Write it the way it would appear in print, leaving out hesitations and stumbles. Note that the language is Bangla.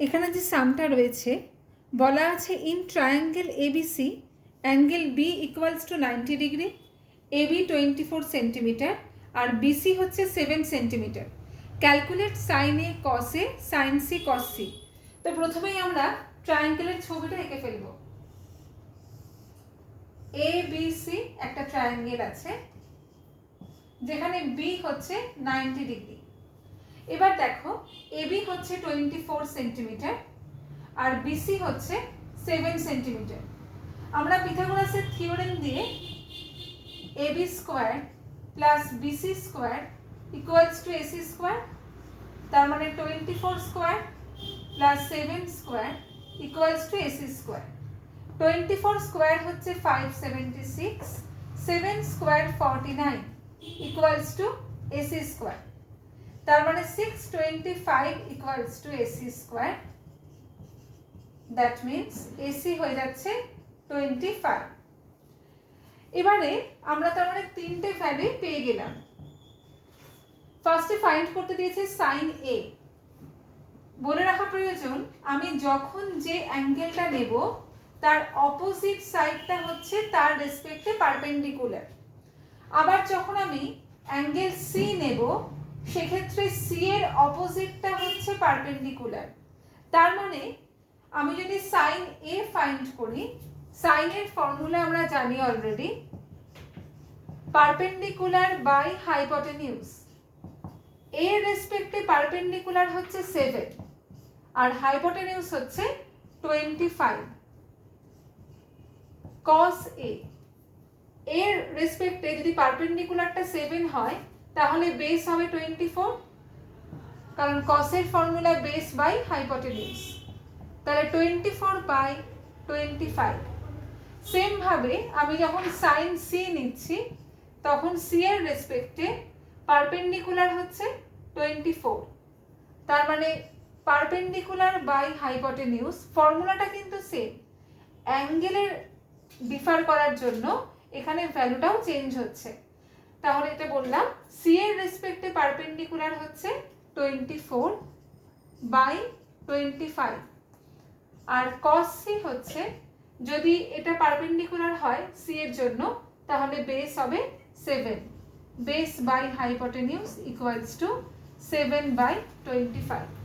এখানে যে সামটা রয়েছে বলা আছে in triangle ABC angle B equals to 90 degree, AB 24 centimetre আর বিসি হচ্ছে 7 centimetre. Calculate sin A cos A sin C cos C. তো প্রথমেই আমরা ট্রায়াঙ্গেলের ছবিটা এঁকে ফেলবো। এ বি সি একটা ট্রায়াঙ্গেল আছে যেখানে বি হচ্ছে 90 ডিগ্রি। এবার দেখো এবি হচ্ছে 24 সেন্টিমিটার আর বিসি হচ্ছে 7 সেন্টিমিটার। আমরা পিথাগোরাসের থিওরেম দিয়ে AB square plus BC square equals to AC square, তার মানে 24 square plus 7 square equals to AC square. 24 square হচ্ছে 576, 7 square 49 equals to AC square. তার মানে 625 equals to AC square. That means AC হয়ে যাচ্ছে 25। এবারে আমরা তার মানে তিনটে ভ্যালু পেয়ে গেলাম। ফার্স্টে ফাইন্ড করতে দিয়েছে সাইন এ। বলে রাখা প্রয়োজন আমি যখন যে অ্যাঙ্গেলটা নেব তার অপোজিট সাইডটা হচ্ছে তার রেসপেক্টে পারপেন্ডিকুলার। আবার যখন আমি অ্যাঙ্গেল সি নেব সেক্ষেত্রে সি এর অপোজিটটা হচ্ছে পারপেন্ডিকুলার। তার মানে আমি যদি সাইন এ ফাইন্ড করি, সাইনের ফর্মুলা আমরা জানি অলরেডি, পারপেন্ডিকুলার বাই হাইপোটেনিউজ। এর রেসপেক্টে পারপেন্ডিকুলার হচ্ছে 7 আর হাইপোটেনিউজ হচ্ছে 25। cos a এর রেসপেক্টে যদি পারপেন্ডিকুলারটা 7 হয় তাহলে বেস হবে 24, কারণ cos এর ফর্মুলা বেস বাই হাইপোটেনিউজ। তাহলে 24 বাই 25। সেম ভাবে আমি যখন সাইন সি নিচ্ছি তখন সি এর রেসপেক্টে পারপেন্ডিকুলার হচ্ছে 24, তার মানে পারপেন্ডিকুলার বাই হাইপোটেনিউজ। ফর্মুলাটা কিন্তু সেম, অ্যাঙ্গেলের ডিফার করার জন্য এখানে ভ্যালুটাও চেঞ্জ হচ্ছে। তাহলে এটা বললাম সি এর রেসপেক্টে পারপেন্ডিকুলার হচ্ছে 24 বাই 25 আর cos সি হচ্ছে, যদি এটা পারপেন্ডিকুলার হয় সি এর জন্য তাহলে বেস হবে 7, base by hypotenuse equals to 7 by 25।